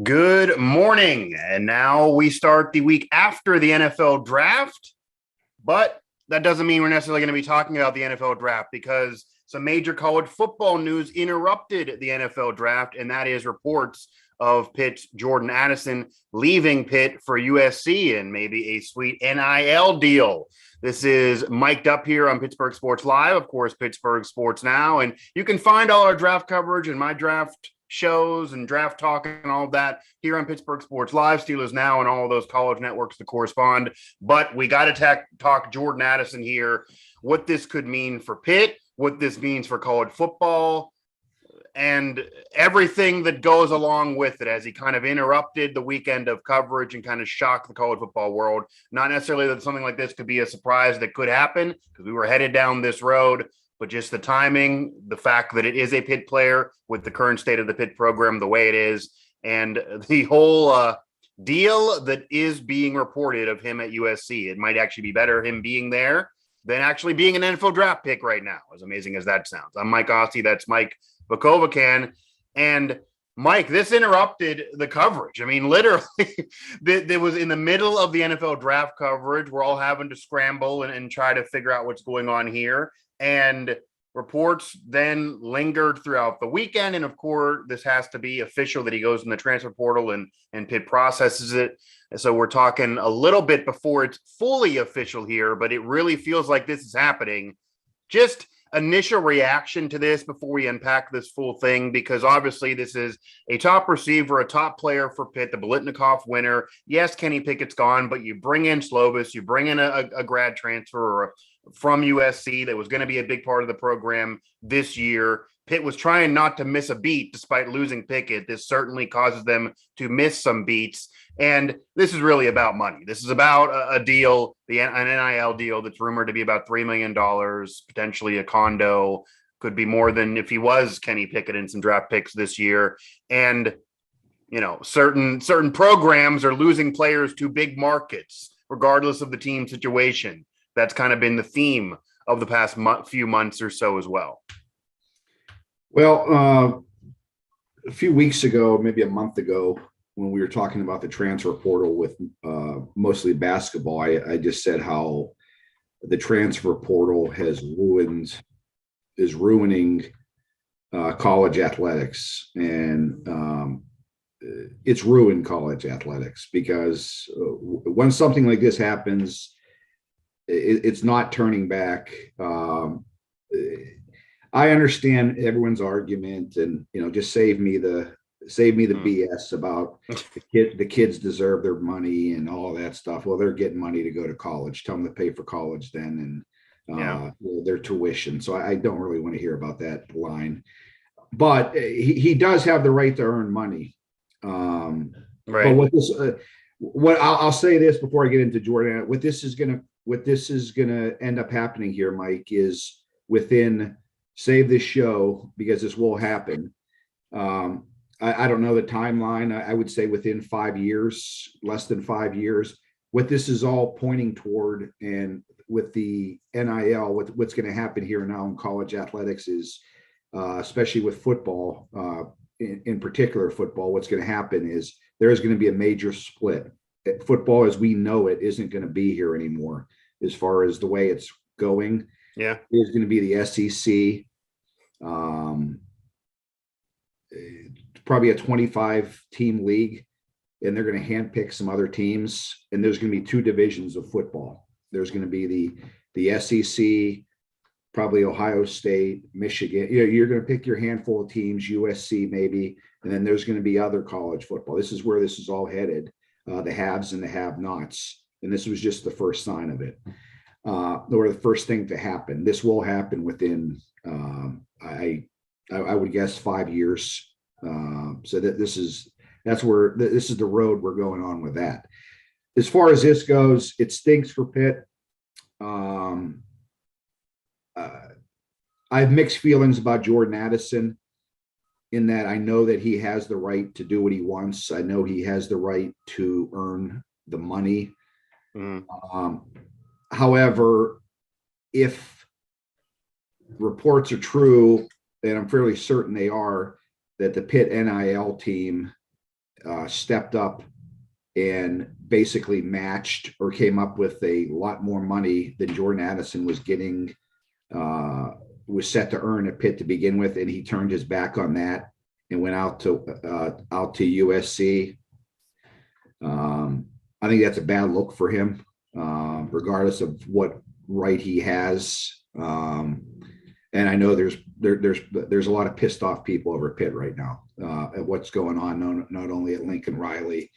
Good morning. And now we start the week after the NFL draft, but that doesn't mean we're necessarily going to be talking about the NFL draft because some major college football news interrupted the NFL draft, and that is reports of Pitt's Jordan Addison leaving Pitt for USC and maybe a sweet NIL deal. This is mic'd up here on Pittsburgh Sports Live, of course, Pittsburgh Sports Now, and you can find all our draft coverage and my draft shows and draft talk and all of that here on Pittsburgh Sports Live, Steelers Now, and all of those college networks that correspond. But we got to talk Jordan Addison here, what this could mean for Pitt, what this means for college football, and everything that goes along with it as he kind of interrupted the weekend of coverage and kind of shocked the college football world. Not necessarily that something like this could be a surprise that could happen because we were headed down this road, but just the timing, the fact that it is a Pitt player with the current state of the Pitt program the way it is, and the whole deal that is being reported of him at USC. It might actually be better him being there than actually being an NFL draft pick right now, as amazing as that sounds. I'm Mike Asti, that's Mike Vukovcan. And Mike, this interrupted the coverage. I mean, literally, there was in the middle of the NFL draft coverage. We're all having to scramble and try to figure out what's going on here. And reports then lingered throughout the weekend. And of course, this has to be official that he goes in the transfer portal and Pitt processes it. So we're talking a little bit before it's fully official here, but it really feels like this is happening. Just initial reaction to this before we unpack this full thing, because obviously this is a top receiver, a top player for Pitt, the Biletnikoff winner. Yes, Kenny Pickett's gone, but you bring in Slovis, you bring in a grad transfer from USC that was going to be a big part of the program this year. Pitt was trying not to miss a beat despite losing Pickett. This certainly causes them to miss some beats. And this is really about money. This is about a deal, an NIL deal that's rumored to be about $3 million, potentially a condo, could be more than if he was Kenny Pickett and some draft picks this year. And, you know, certain programs are losing players to big markets, regardless of the team situation. That's kind of been the theme of the past few months or so as well. Well, a few weeks ago, maybe a month ago, when we were talking about the transfer portal with mostly basketball, I just said how the transfer portal is ruining college athletics, and it's ruined college athletics because when something like this happens, it's not turning back. I understand everyone's argument, and just save me the BS about the kids deserve their money and all that stuff. Well, they're getting money to go to college. Tell them to pay for college then, and their tuition. So I don't really want to hear about that line. But he does have the right to earn money. Right. But what I'll say this before I get into Jordan, what this is gonna end up happening here, Mike, is within. Save this show because this will happen. I don't know the timeline. I would say within 5 years, less than 5 years. What this is all pointing toward, and with the NIL, what's going to happen here now in college athletics is, especially with football, in particular football, what's going to happen is there's going to be a major split. Football, as we know it, isn't going to be here anymore as far as the way it's going. Yeah, there's going to be the SEC, probably a 25-team league, and they're going to handpick some other teams. And there's going to be two divisions of football. There's going to be the SEC, probably Ohio State, Michigan. You're going to pick your handful of teams, USC maybe, and then there's going to be other college football. This is where this is all headed, the haves and the have-nots. And this was just the first sign of it. Or the first thing to happen. This will happen within, I would guess, 5 years. So that this is the road we're going on with that. As far as this goes, it stinks for Pitt. I have mixed feelings about Jordan Addison in that I know that he has the right to do what he wants. I know he has the right to earn the money. However, if reports are true, and I'm fairly certain they are, that the Pitt NIL team stepped up and basically matched or came up with a lot more money than Jordan Addison was getting, was set to earn at Pitt to begin with, and he turned his back on that and went out to USC. I think that's a bad look for him, regardless of what right he has. And I know there's a lot of pissed off people over at Pitt right now at what's going on, not only at Lincoln Riley,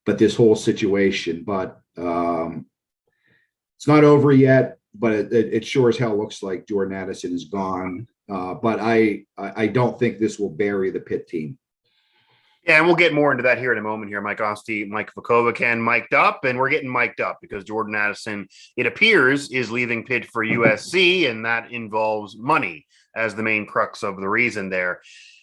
but this whole situation. But it's not over yet. But it sure as hell looks like Jordan Addison is gone. But I don't think this will bury the Pitt team. Yeah, and we'll get more into that here in a moment here. Mike Asti, Mike Vukovcan mic'd up, and we're getting mic'd up because Jordan Addison, it appears, is leaving Pitt for USC, and that involves money as the main crux of the reason there.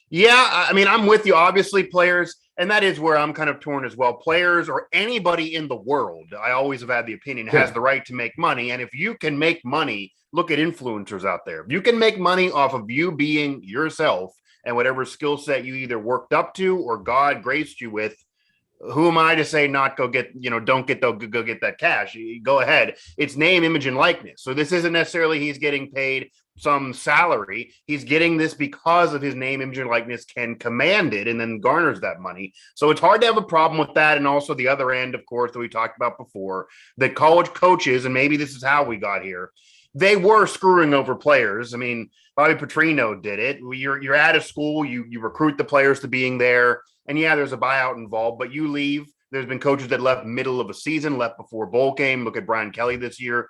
Yeah, I mean, I'm with you. Obviously, players, and that is where I'm kind of torn as well. Players or anybody in the world, I always have had the opinion, has the right to make money. And if you can make money, look at influencers out there. If you can make money off of you being yourself and whatever skill set you either worked up to or God graced you with, who am I to say not go get, don't get go get that cash? Go ahead. It's name, image, and likeness. So this isn't necessarily he's getting paid some salary. He's getting this because of his name, image, and likeness can command it and then garners that money. So it's hard to have a problem with that. And also the other end, of course, that we talked about before, that college coaches, and maybe this is how we got here, they were screwing over players. I mean, Bobby Petrino did it. You're at a school, you recruit the players to being there, and yeah, there's a buyout involved, but you leave. There's been coaches that left middle of a season, left before bowl game. Look at Brian Kelly this year.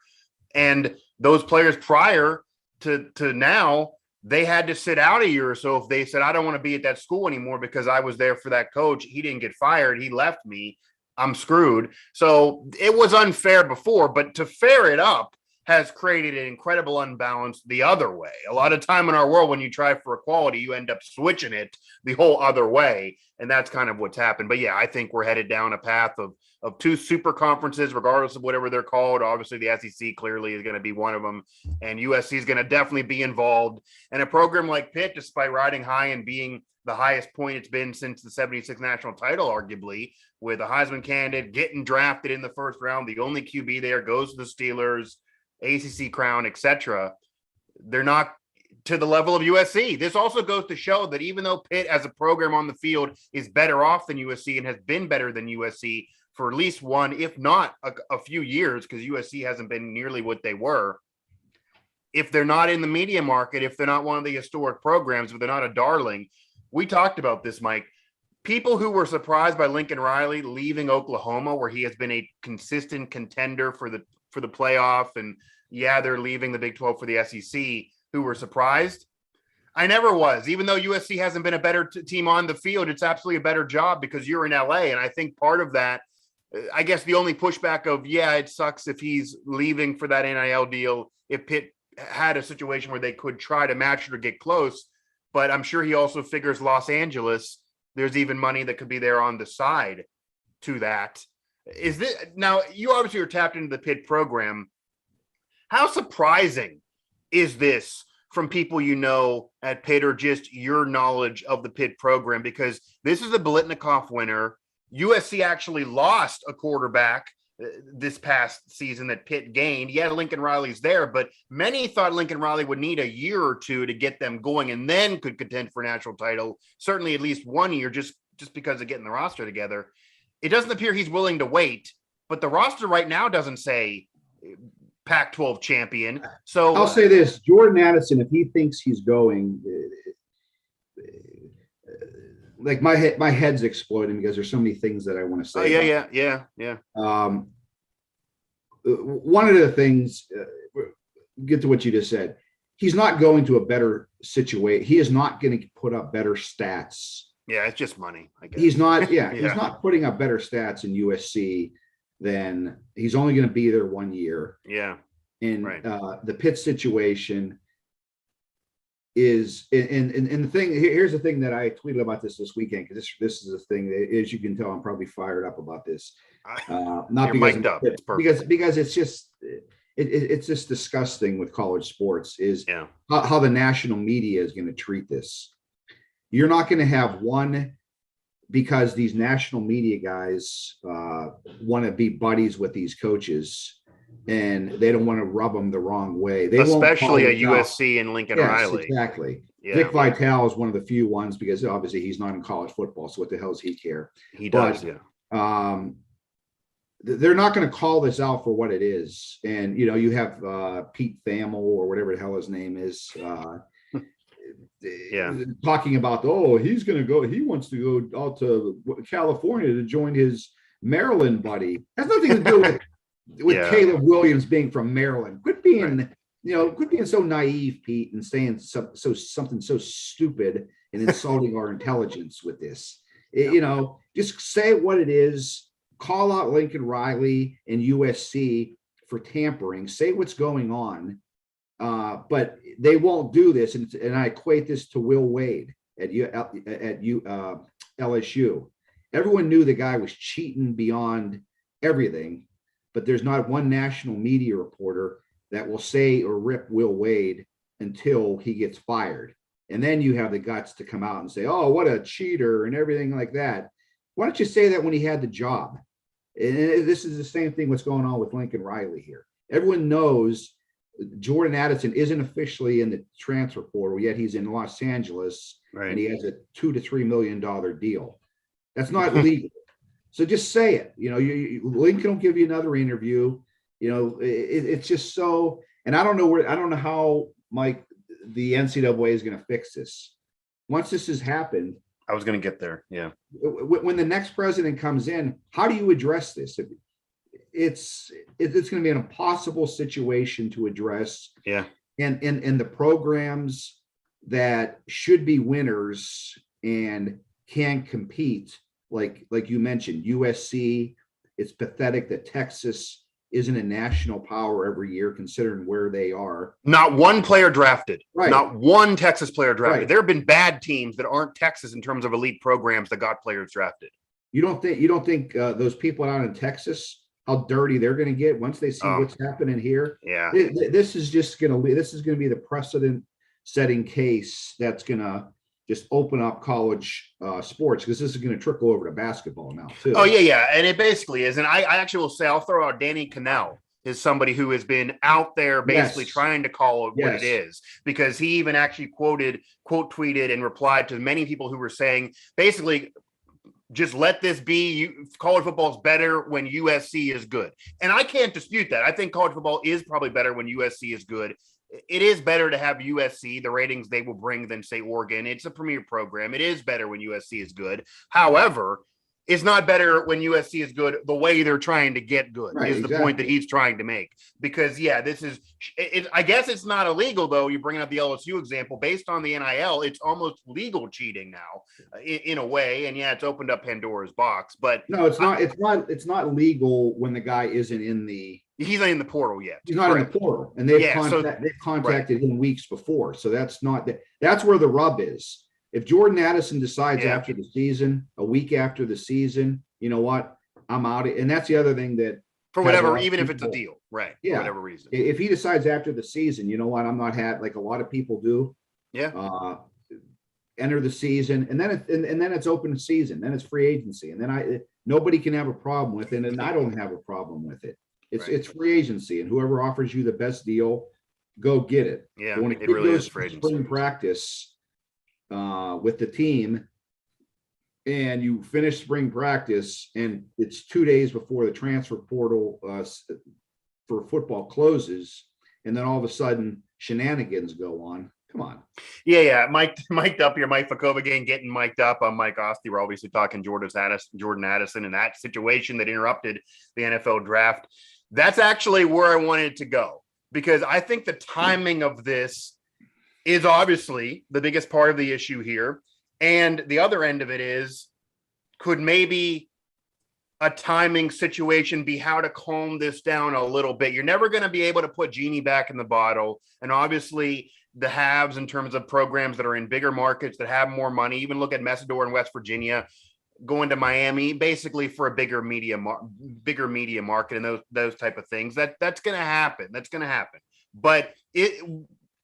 And those players prior to now, they had to sit out a year or so if they said, I don't want to be at that school anymore because I was there for that coach. He didn't get fired. He left me. I'm screwed. So it was unfair before, but to fair it up has created an incredible unbalance the other way. A lot of time in our world, when you try for equality, you end up switching it the whole other way. And that's kind of what's happened. But yeah, I think we're headed down a path of two super conferences, regardless of whatever they're called. Obviously, the SEC clearly is going to be one of them. And USC is going to definitely be involved. And a program like Pitt, despite riding high and being the highest point it's been since the 76 national title, arguably, with a Heisman candidate, getting drafted in the first round, the only QB there goes to the Steelers, ACC crown, etc. They're not to the level of USC. This also goes to show that even though Pitt as a program on the field is better off than USC and has been better than USC for at least one, if not a few years, because USC hasn't been nearly what they were, if they're not in the media market, if they're not one of the historic programs, if they're not a darling, we talked about this, Mike. People who were surprised by Lincoln Riley leaving Oklahoma, where he has been a consistent contender for the playoff, and yeah, they're leaving the Big 12 for the SEC, who were surprised. I never was. Even though USC hasn't been a better team on the field, it's absolutely a better job because you're in LA. And I think part of that, I guess the only pushback of, yeah, it sucks if he's leaving for that NIL deal, if Pitt had a situation where they could try to match it or get close. But I'm sure he also figures Los Angeles, there's even money that could be there on the side to that. Is this now, you obviously are tapped into the Pitt program. How surprising is this from people you know at Pitt, or just your knowledge of the Pitt program? Because this is a Biletnikoff winner. USC actually lost a quarterback this past season that Pitt gained. Yeah, Lincoln Riley's there, but many thought Lincoln Riley would need a year or two to get them going and then could contend for a national title. Certainly at least 1 year, just because of getting the roster together. It doesn't appear he's willing to wait, but the roster right now doesn't say Pac-12 champion. So I'll say this, Jordan Addison, if he thinks he's going, like my head's exploding because there's so many things that I want to say. Oh, yeah. One of the things, get to what you just said, he's not going to a better situation. He is not going to put up better stats. Yeah, it's just money, I guess. He's not, he's not putting up better stats in USC than he's only going to be there 1 year. Yeah. And right. The Pitt situation is, and the thing, here's the thing that I tweeted about this weekend, because this is a thing that, as you can tell, I'm probably fired up about this. Not because mic'd up. It's perfect. because it's just, it's just disgusting with college sports is how the national media is going to treat this. You're not going to have one because these national media guys want to be buddies with these coaches, and they don't want to rub them the wrong way. They especially won't at USC and Lincoln Yes, Riley. exactly. Yeah. Vic Vitale is one of the few ones, because obviously he's not in college football, so what the hell does he care? He does, they're not going to call this out for what it is. And, you have Pete Thamel, or whatever the hell his name is, talking about, he's going to go, he wants to go out to California to join his Maryland buddy. Has nothing to do with Caleb Williams being from Maryland. Quit being so naive, Pete, and saying something so stupid and insulting our intelligence with this. Just say what it is. Call out Lincoln Riley and USC for tampering. Say what's going on. But they won't do this, and I equate this to Will Wade at LSU. Everyone knew the guy was cheating beyond everything, but there's not one national media reporter that will say or rip Will Wade until he gets fired. And then you have the guts to come out and say, oh, what a cheater and everything like that. Why don't you say that when he had the job? And this is the same thing what's going on with Lincoln Riley here. Everyone knows Jordan Addison isn't officially in the transfer portal, yet he's in Los Angeles, and he has a $2 to $3 million deal. That's not legal. So just say it. Lincoln will give you another interview. It's just so, and I don't know how, Mike, the NCAA is going to fix this. Once this has happened, I was going to get there. Yeah. When the next president comes in, how do you address this? It's going to be an impossible situation to address. Yeah. And the programs that should be winners and can compete, like you mentioned, USC, it's pathetic that Texas isn't a national power every year, considering where they are. Not one player drafted. Right. Not one Texas player drafted. Right. There have been bad teams that aren't Texas in terms of elite programs that got players drafted. You don't think those people out in Texas, how dirty they're going to get once they see what's happening here? Yeah. This is going to be the precedent-setting case that's going to just open up college sports, because this is going to trickle over to basketball now too. Oh yeah, and it basically is. And I actually will say, I'll throw out Danny Cannell is somebody who has been out there basically trying to call it what it is, because he even actually quote tweeted and replied to many people who were saying basically, just let this be. College football is better when USC is good. And I can't dispute that. I think college football is probably better when USC is good. It is better to have USC, the ratings they will bring, than, say, Oregon. It's a premier program. It is better when USC is good. However, it's not better when USC is good the way they're trying to get good, is the point that he's trying to make. Because, this is – I guess it's not illegal, though. You're bringing up the LSU example. Based on the NIL, it's almost legal cheating now in a way. And, it's opened up Pandora's box. But no, it's not. It's not legal when the guy isn't in the – he's not in the portal yet. He's not in the portal. And they've contacted him weeks before. So that's not – that's where the rub is. If Jordan Addison decides after the season, a week after the season, you know what, I'm out. And that's the other thing that for whatever, even if it's a deal, right? Yeah. For whatever reason. If he decides after the season, you know what, I'm not like a lot of people do. Yeah. Enter the season, and then it's open season, then it's free agency, and then nobody can have a problem with it, and I don't have a problem with it. It's free agency, and whoever offers you the best deal, go get it. Yeah. But when it really is free agency. Spring practice with the team, and you finish spring practice, and it's 2 days before the transfer portal for football closes, and then all of a sudden shenanigans go on. Come on. Yeah. Mic'd up here, Mike Vukovcan getting mic'd up. I'm Mike Asti. We're obviously talking Jordan Addison and that situation that interrupted the NFL draft. That's actually where I wanted to go, because I think the timing of this is obviously the biggest part of the issue here. And the other end of it is, could maybe a timing situation be how to calm this down a little bit? You're never going to be able to put Genie back in the bottle. And obviously the haves in terms of programs that are in bigger markets that have more money, even look at Messidor in West Virginia, going to Miami, basically for a bigger media market and those type of things. That's going to happen. But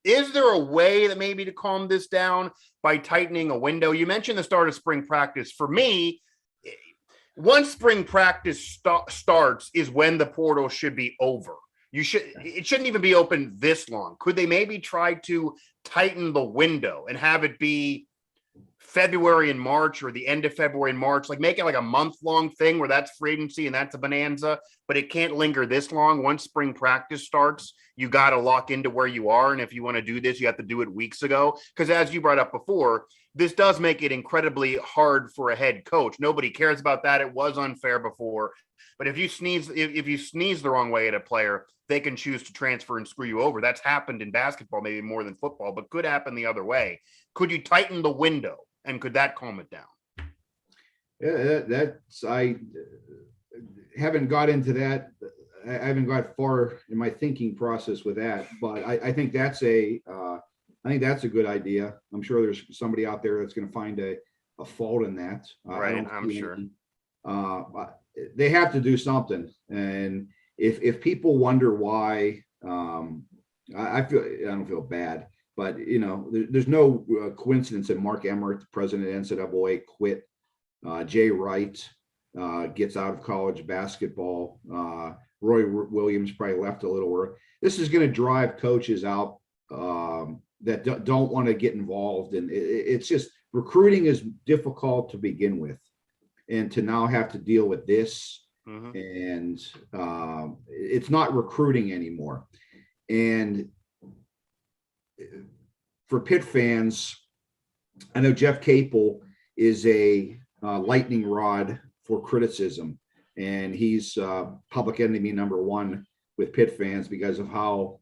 Is there a way that maybe to calm this down by tightening a window? You mentioned the start of spring practice. For me, once spring practice starts is when the portal should be over. It shouldn't even be open this long. Could they maybe try to tighten the window and have it be February and March, or the end of February and March, like make it like a month-long thing where that's free agency and that's a bonanza, but it can't linger this long. Once spring practice starts, you got to lock into where you are. And if you want to do this, you have to do it weeks ago. Because as you brought up before, this does make it incredibly hard for a head coach. Nobody cares about that. It was unfair before. But if you sneeze the wrong way at a player, they can choose to transfer and screw you over. That's happened in basketball, maybe more than football, but could happen the other way. Could you tighten the window, and could that calm it down? Yeah, I haven't got into that. I haven't got far in my thinking process with that, but I think that's a good idea. I'm sure there's somebody out there that's going to find a fault in that. Right, I'm sure. They have to do something, and if people wonder why, I don't feel bad, but there's no coincidence that Mark Emmert, the president of NCAA, quit. Jay Wright gets out of college basketball. Roy Williams probably left a little early. This is going to drive coaches out that don't want to get involved, and it's just recruiting is difficult to begin with, and to now have to deal with this. Mm-hmm. And it's not recruiting anymore. And for Pitt fans, I know Jeff Capel is a lightning rod for criticism, and he's public enemy number one with Pitt fans because of how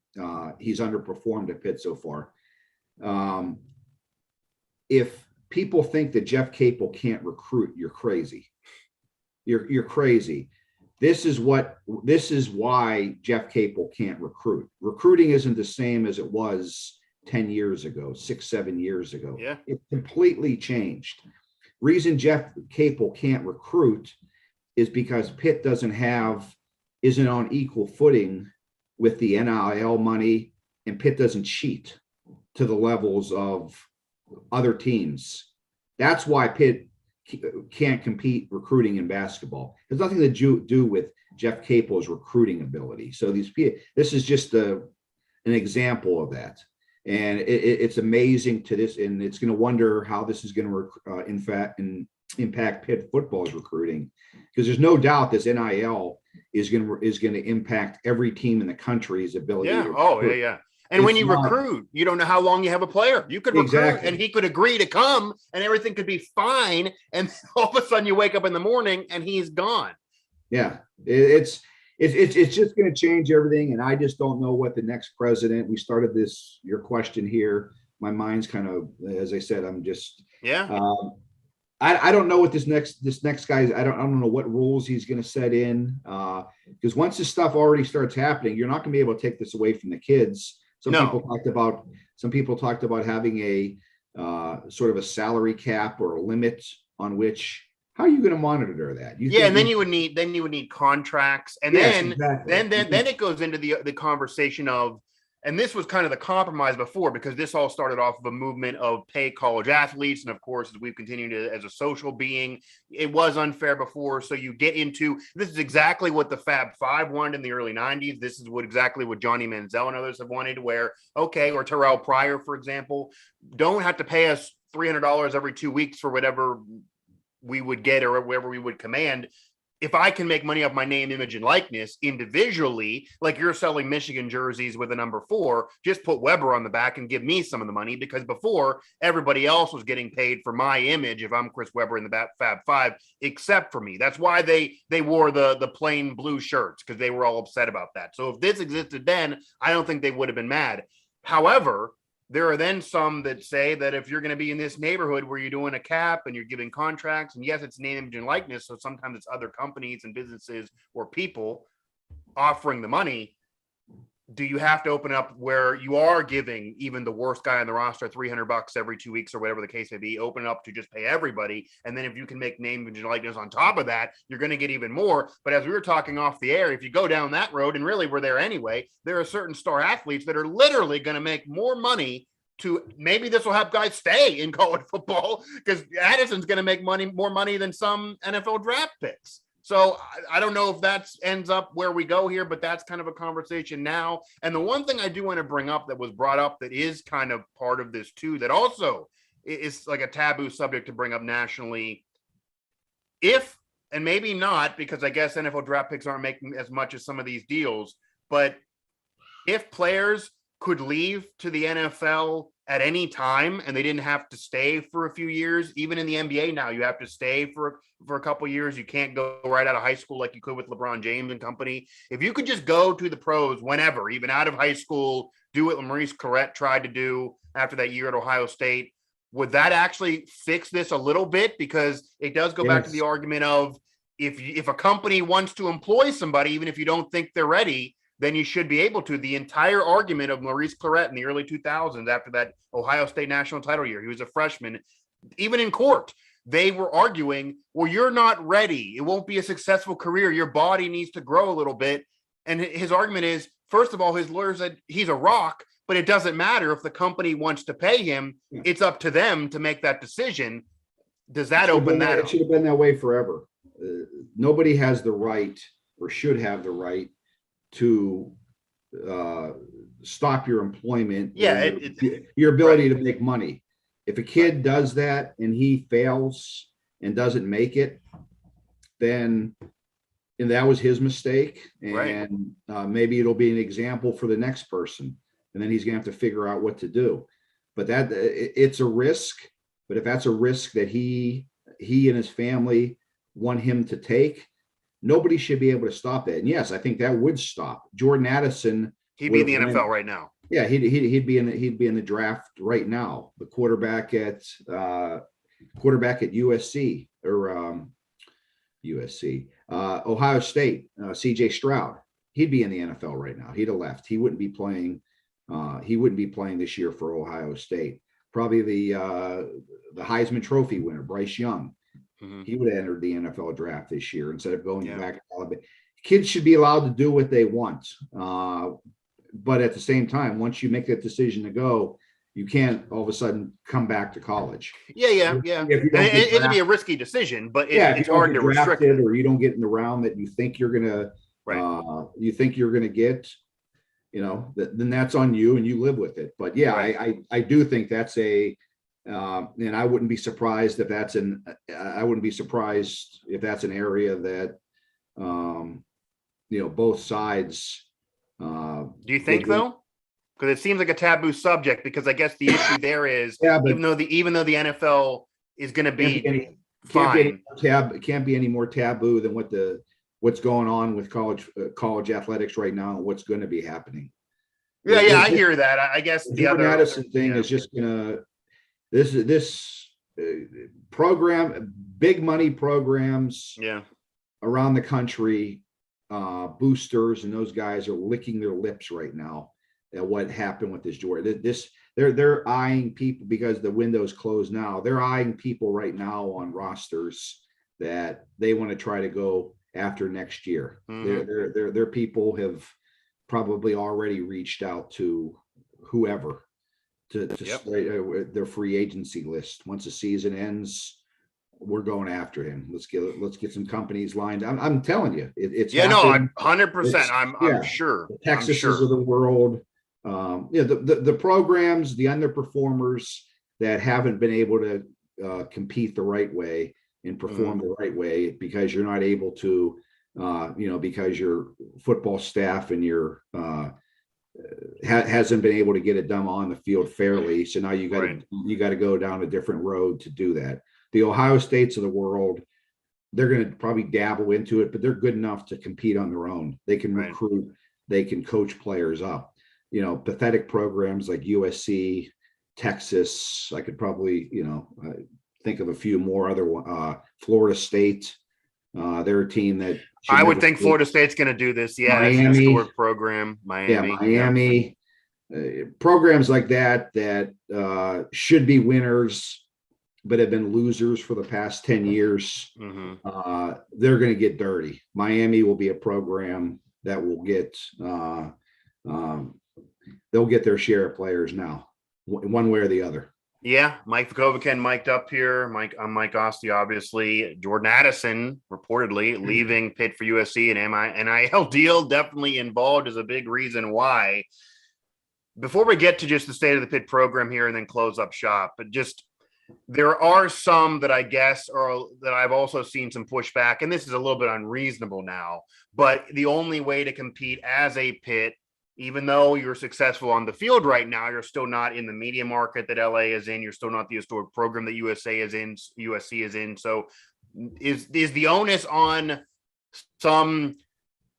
he's underperformed at Pitt so far. If people think that Jeff Capel can't recruit, you're crazy. You're crazy. This is why Jeff Capel can't recruit. Recruiting isn't the same as it was 10 years ago, 6-7 years ago. Yeah. It completely changed. Reason Jeff Capel can't recruit is because Pitt isn't on equal footing with the NIL money, and Pitt doesn't cheat to the levels of other teams. That's why Pitt can't compete recruiting in basketball. It has nothing to do with Jeff Capel's recruiting ability. So this is just an example of that. And it's amazing to this, and it's going to wonder how this is going to impact Pitt football's recruiting, because there's no doubt this NIL is going to impact every team in the country's ability. Yeah. Yeah. And when you recruit, you don't know how long you have a player. You could recruit and he could agree to come and everything could be fine. And all of a sudden you wake up in the morning and he's gone. Yeah, it's just going to change everything. And I just don't know what the next president, we started your question here. My mind's kind of, as I said, I'm just, I don't know what this next guy's, I don't know what rules he's going to set in. Because once this stuff already starts happening, you're not going to be able to take this away from the kids. Some people talked about having a sort of a salary cap or a limit on which. How are you going to monitor that? And then you would need contracts, and then it goes into the conversation of, and this was kind of the compromise before, because this all started off of a movement of pay college athletes, and of course, as we've continued as a social being, it was unfair before. So you get into, this is exactly what the Fab Five wanted in the early '90s. This is exactly what Johnny Manziel and others have wanted, where or Terrell Pryor, for example, don't have to pay us $300 every 2 weeks for whatever we would get or wherever we would command. If I can make money off my name, image, and likeness individually, like you're selling Michigan jerseys with a number 4, just put Weber on the back and give me some of the money, because before everybody else was getting paid for my image if I'm Chris Weber in the Fab Five, except for me. That's why they wore the plain blue shirts, because they were all upset about that. So if this existed then, I don't think they would have been mad. However, there are then some that say that if you're going to be in this neighborhood where you're doing a cap and you're giving contracts, and yes, it's name, image, and likeness, so sometimes it's other companies and businesses or people offering the money, do you have to open up where you are giving even the worst guy on the roster $300 every 2 weeks or whatever the case may be, open up to just pay everybody. And then if you can make name and likeness on top of that, you're going to get even more. But as we were talking off the air, if you go down that road, and really we're there anyway, there are certain star athletes that are literally going to make more money to, maybe this will help guys stay in college football, because Addison's going to make more money than some NFL draft picks. So I don't know if that ends up where we go here, but that's kind of a conversation now. And the one thing I do want to bring up that was brought up that is kind of part of this too, that also is like a taboo subject to bring up nationally. If, and maybe not, because I guess NFL draft picks aren't making as much as some of these deals, but if players could leave to the NFL at any time and they didn't have to stay for a few years, even in the NBA now, you have to stay for a couple years. You can't go right out of high school like you could with LeBron James and company. If you could just go to the pros whenever, even out of high school, do what Maurice Clarett tried to do after that year at Ohio State, would that actually fix this a little bit? Because it does go back to the argument of if a company wants to employ somebody, even if you don't think they're ready, then you should be able to. The entire argument of Maurice Clarett in the early 2000s, after that Ohio State national title year, he was a freshman, even in court, they were arguing, well, you're not ready. It won't be a successful career. Your body needs to grow a little bit. And his argument is, first of all, his lawyer said he's a rock, but it doesn't matter if the company wants to pay him. It's up to them to make that decision. Does that open that up? It should have been that way forever. Nobody has the right, or should have the right, to stop your employment, your ability to make money. If a kid does that and he fails and doesn't make it, then and that was his mistake, and maybe it'll be an example for the next person, and then he's gonna have to figure out what to do. But that it's a risk. But if that's a risk that he and his family want him to take, nobody should be able to stop that. And yes, I think that would stop Jordan Addison. He'd be in the NFL right now. Yeah, he'd be in the draft right now. The quarterback at USC or Ohio State, CJ Stroud. He'd be in the NFL right now. He'd have left. He wouldn't be playing. He wouldn't be playing this year for Ohio State. Probably the Heisman Trophy winner, Bryce Young. He would have entered the NFL draft this year instead of going back to Alabama. Kids should be allowed to do what they want. But at the same time, once you make that decision to go, you can't all of a sudden come back to college. Yeah. It'd be a risky decision, but it's hard to restrict it. Or you don't get in the round that you think you're gonna get, then that's on you and you live with it. But I do think that's and I wouldn't be surprised if that's an area that both sides. Do you think though? Because it seems like a taboo subject. Because I guess the issue there is, even though the NFL is going to be fine, it can't be any more taboo than what's going on with college athletics right now and what's going to be happening. I hear that. I guess the Jordan Addison thing is just gonna. This program, big money programs, around the country, boosters and those guys are licking their lips right now at what happened with this Jordan. They're eyeing people because the window's closed now. They're eyeing people right now on rosters that they want to try to go after next year. Their people have probably already reached out to whoever to their free agency list. Once the season ends, we're going after him. Let's get some companies lined. I'm telling you, it's 100%. I'm sure. The Texases of the world, the programs, the underperformers that haven't been able to compete the right way and perform the right way because you're not able to, because your football staff and your hasn't been able to get it done on the field fairly. So now you got to go down a different road to do that. The Ohio States of the world, they're going to probably dabble into it, but they're good enough to compete on their own. They can recruit, they can coach players up. Pathetic programs like USC, Texas. I could probably, think of a few more other Florida State. They're a team that I would think Florida State's going to do this. Yeah, Miami, that's a historic program. Miami. Programs like that should be winners, but have been losers for the past 10 years. They're going to get dirty. Miami will be a program that will get they'll get their share of players now, one way or the other. Yeah, Mike Vukovcan mic'd up here. I'm Mike Asti, obviously. Jordan Addison reportedly leaving Pitt for USC, and NIL deal definitely involved is a big reason why. Before we get to just the state of the Pitt program here and then close up shop, but just there are some that I guess or that I've also seen some pushback, and this is a little bit unreasonable now, but the only way to compete as a Pitt, even though you're successful on the field right now, you're still not in the media market that LA is in. You're still not the historic program that USC is in. So is the onus on some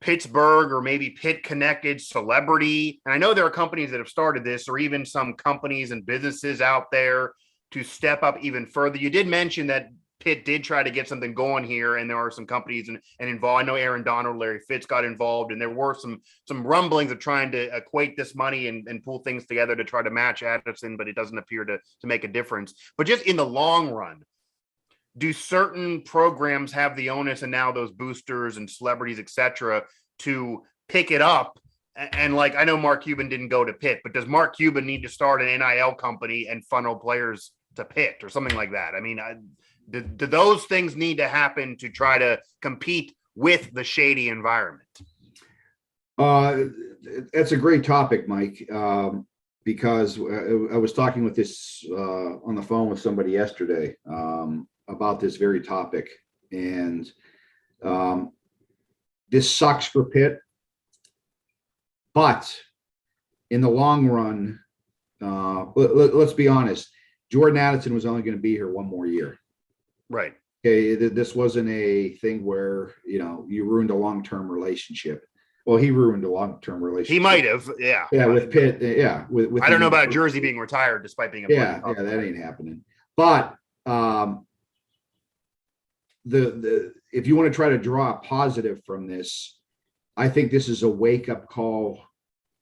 Pittsburgh or maybe Pitt connected celebrity? And I know there are companies that have started this, or even some companies and businesses out there to step up even further. You did mention that Pitt did try to get something going here, and there are some companies and involved. I know Aaron Donald, Larry Fitz got involved, and there were some rumblings of trying to equate this money and pull things together to try to match Addison, but it doesn't appear to make a difference. But just in the long run, do certain programs have the onus, and now those boosters and celebrities, et cetera, to pick it up? And like, I know Mark Cuban didn't go to Pitt, but does Mark Cuban need to start an NIL company and funnel players to Pitt or something like that? I mean, do those things need to happen to try to compete with the shady environment? That's a great topic, Mike, because I was talking with this on the phone with somebody yesterday about this very topic. And this sucks for Pitt. But in the long run, let's be honest, Jordan Addison was only going to be here one more year. Right. Okay. This wasn't a thing where, you ruined a long-term relationship. Well, he ruined a long-term relationship. He might have. Yeah. Yeah. With Pitt. Yeah. With I don't know about Jersey being retired despite being a yeah, that ain't happening. But if you want to try to draw a positive from this, I think this is a wake-up call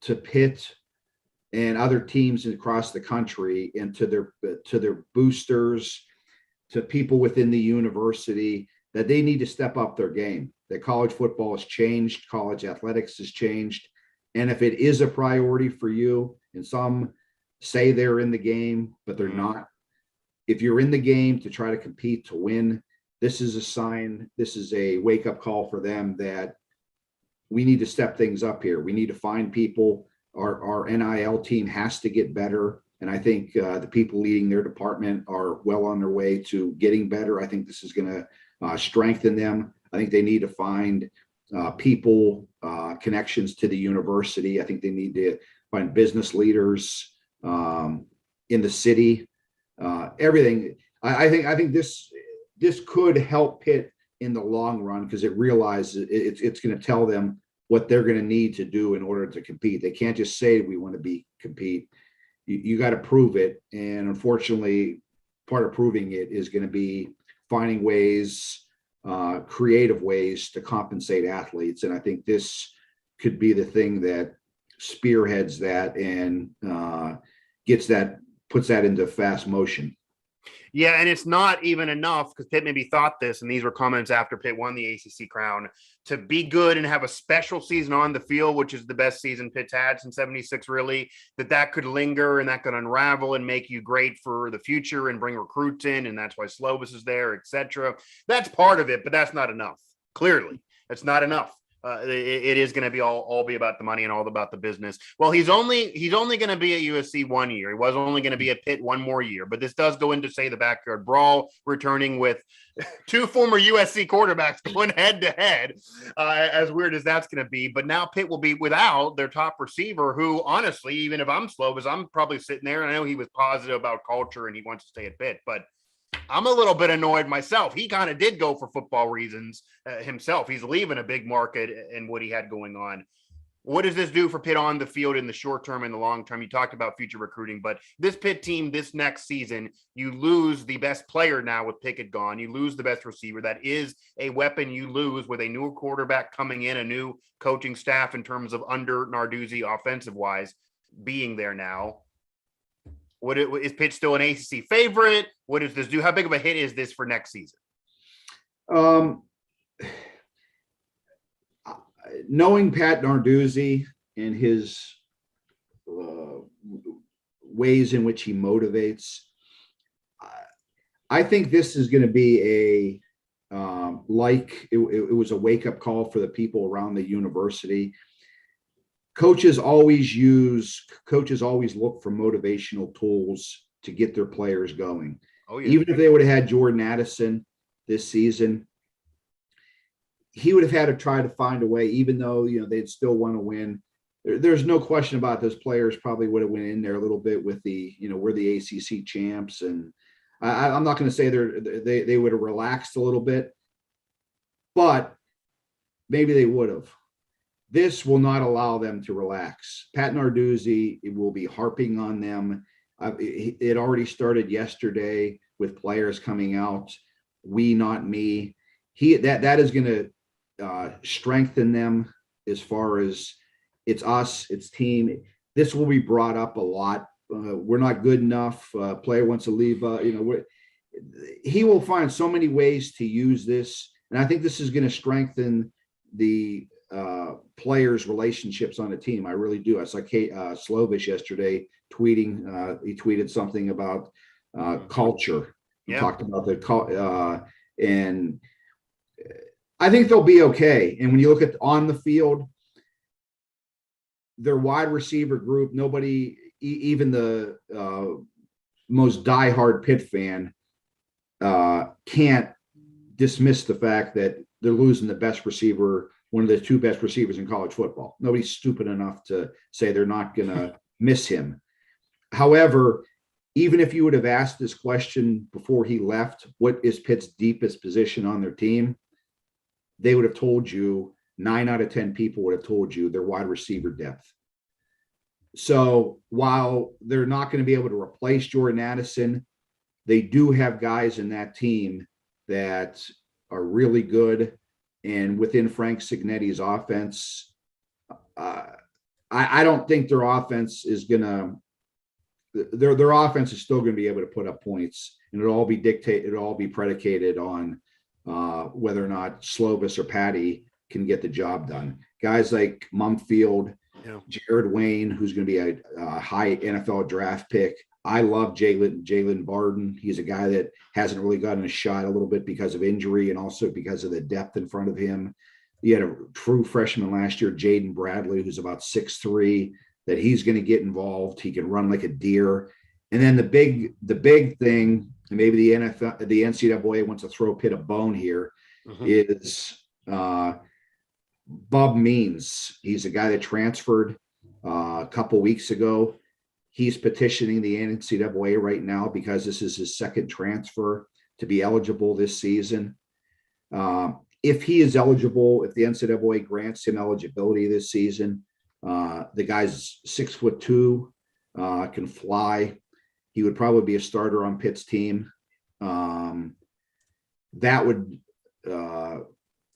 to Pitt and other teams across the country, and to their boosters, to people within the university, that they need to step up their game. That college football has changed, college athletics has changed. And if it is a priority for you, and some say they're in the game, but they're not. If you're in the game to try to compete, to win, this is a sign, this is a wake-up call for them that we need to step things up here. We need to find people. Our NIL team has to get better. And I think the people leading their department are well on their way to getting better. I think this is going to strengthen them. I think they need to find people, connections to the university. I think they need to find business leaders in the city. Everything. I think this could help Pitt in the long run, because it realizes it's going to tell them what they're going to need to do in order to compete. They can't just say we want to compete. You got to prove it. And unfortunately, part of proving it is going to be finding ways, creative ways to compensate athletes. And I think this could be the thing that spearheads that and puts that into fast motion. Yeah, and it's not even enough, because Pitt maybe thought this, and these were comments after Pitt won the ACC crown, to be good and have a special season on the field, which is the best season Pitt's had since '76, really, that could linger and that could unravel and make you great for the future and bring recruits in, and that's why Slovis is there, etc. That's part of it, but that's not enough. Clearly, that's not enough. It is going to be all be about the money and all about the business. Well, he's only going to be at USC 1 year. He was only going to be at Pitt one more year, but this does go into, say, the backyard brawl, returning with two former USC quarterbacks going head to head, as weird as that's going to be. But now Pitt will be without their top receiver, who honestly, even if I'm Slovis, I'm probably sitting there, and I know he was positive about culture and he wants to stay at Pitt, but I'm a little bit annoyed myself. He kind of did go for football reasons himself. He's leaving a big market and what he had going on. what does this do for Pitt on the field in the short term and the long term? You talked about future recruiting, but this Pitt team this next season, you lose the best player now with Pickett gone. You lose the best receiver. That is a weapon you lose with a new quarterback coming in, a new coaching staff in terms of under Narduzzi offensive wise being there now. Is Pitt still an ACC favorite? What does this do? How big of a hit is this for next season? Knowing Pat Narduzzi and his ways in which he motivates, I think this is going to be it was a wake-up call for the people around the university. Coaches always look for motivational tools to get their players going. Oh, yeah. Even if they would have had Jordan Addison this season, he would have had to try to find a way, even though, they'd still want to win. There's no question about those players probably would have went in there a little bit with we're the ACC champs. And I'm not going to say they would have relaxed a little bit, but maybe they would have. This will not allow them to relax. Pat Narduzzi will be harping on them. It already started yesterday with players coming out. We, not me. That is going to strengthen them as far as it's us, it's team. This will be brought up a lot. We're not good enough. Player wants to leave. He will find so many ways to use this, and I think this is going to strengthen the players' relationships on the team. I really do. I saw Slovish yesterday tweeting. He tweeted something about culture. He talked about and I think they'll be okay. And when you look at on the field, their wide receiver group, nobody, even the most diehard Pitt fan, can't dismiss the fact that they're losing the best receiver, one of the two best receivers in college football. Nobody's stupid enough to say they're not going to miss him. However, even if you would have asked this question before he left, what is Pitt's deepest position on their team? They would have told you, 9 out of 10 people would have told you their wide receiver depth. So while they're not going to be able to replace Jordan Addison, they do have guys in that team that are really good. And within Frank Cignetti's offense, I don't think their offense is going to, their offense is still going to be able to put up points, and it'll all be predicated on whether or not Slovis or Patty can get the job done. Guys like Mumfield, Jared Wayne, who's going to be a high NFL draft pick. I love Jalen Barden. He's a guy that hasn't really gotten a shot a little bit because of injury and also because of the depth in front of him. You had a true freshman last year, Jaden Bradley, who's about 6'3", that he's going to get involved. He can run like a deer. And then the big thing, and maybe the NCAA wants to throw Pitt a bone here, is Bob Means. He's a guy that transferred a couple weeks ago. He's petitioning the NCAA right now because this is his second transfer to be eligible this season. If he is eligible, if the NCAA grants him eligibility this season, the guy's 6'2", can fly. He would probably be a starter on Pitt's team. That would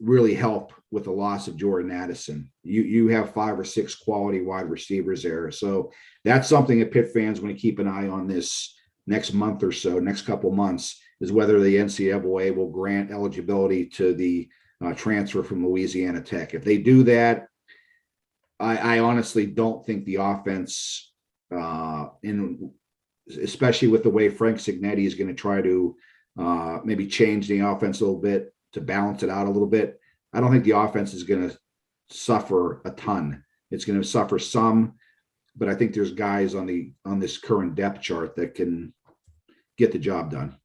really help with the loss of Jordan Addison. You have 5 or 6 quality wide receivers there. So that's something that Pitt fans want to keep an eye on this next month or so, next couple months, is whether the NCAA will grant eligibility to the transfer from Louisiana Tech. If they do that, I honestly don't think the offense, especially with the way Frank Cignetti is going to try to maybe change the offense a little bit to balance it out a little bit, I don't think the offense is going to suffer a ton. It's going to suffer some, but I think there's guys on this current depth chart that can get the job done.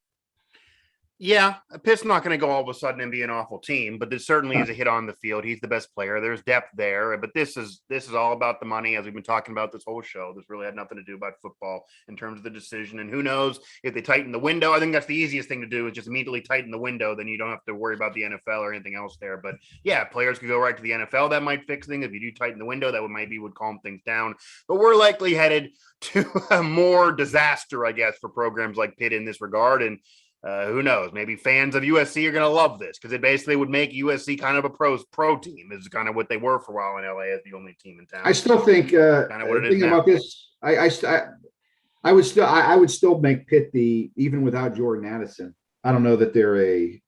Yeah, Pitt's not going to go all of a sudden and be an awful team, but there certainly is a hit on the field. He's the best player. There's depth there, but this is all about the money, as we've been talking about this whole show. This really had nothing to do about football in terms of the decision. And who knows if they tighten the window? I think that's the easiest thing to do is just immediately tighten the window. Then you don't have to worry about the NFL or anything else there. But yeah, players could go right to the NFL. That might fix things. If you do tighten the window, that would calm things down. But we're likely headed to a more disaster, I guess, for programs like Pitt in this regard. And who knows? Maybe fans of USC are going to love this because it basically would make USC kind of a pro team. Is kind of what they were for a while in LA as the only team in town. I still think kind of what it is now. About this. I would still make Pitt even without Jordan Addison. I don't know that they're a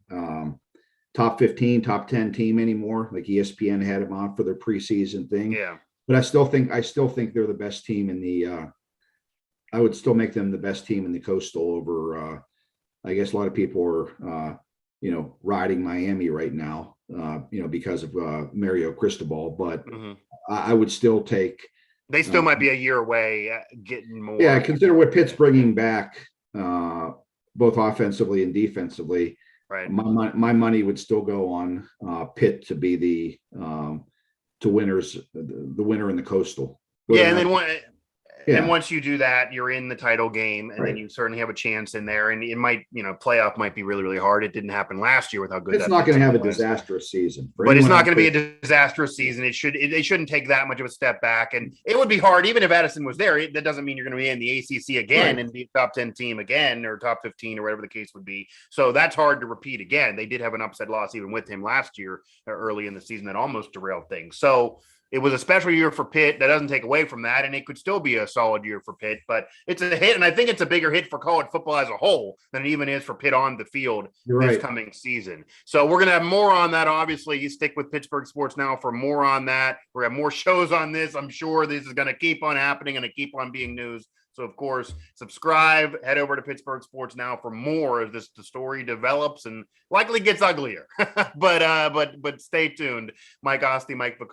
top 15, top 10 team anymore. Like ESPN had them on for their preseason thing. Yeah, but I still think they're the best team in the. I would still make them the best team in the Coastal over. I guess a lot of people are, riding Miami right now, because of Mario Cristobal. But I would still take. They still might be a year away getting more. Yeah, consider what Pitt's bringing back, both offensively and defensively. Right. My money would still go on Pitt to be the winner in the Coastal. Yeah, and then and once you do that, you're in the title game, and then you certainly have a chance in there. And it might, playoff might be really, really hard. It didn't happen last year with how good. It's not going to have a disastrous season, but it's not going to be a disastrous season. They shouldn't take that much of a step back, and it would be hard even if Addison was there. That doesn't mean you're going to be in the ACC again and be a top 10 team again or top 15 or whatever the case would be. So that's hard to repeat again. They did have an upset loss even with him last year early in the season that almost derailed things. So. It was a special year for Pitt. That doesn't take away from that, and it could still be a solid year for Pitt. But it's a hit, and I think it's a bigger hit for college football as a whole than it even is for Pitt on the field this coming season. So we're going to have more on that. Obviously, you stick with Pittsburgh Sports Now for more on that. We're going to have more shows on this. I'm sure this is going to keep on happening and keep on being news. So, of course, subscribe, head over to Pittsburgh Sports Now for more as the story develops and likely gets uglier. but stay tuned. Asti, Mike Vukovcan.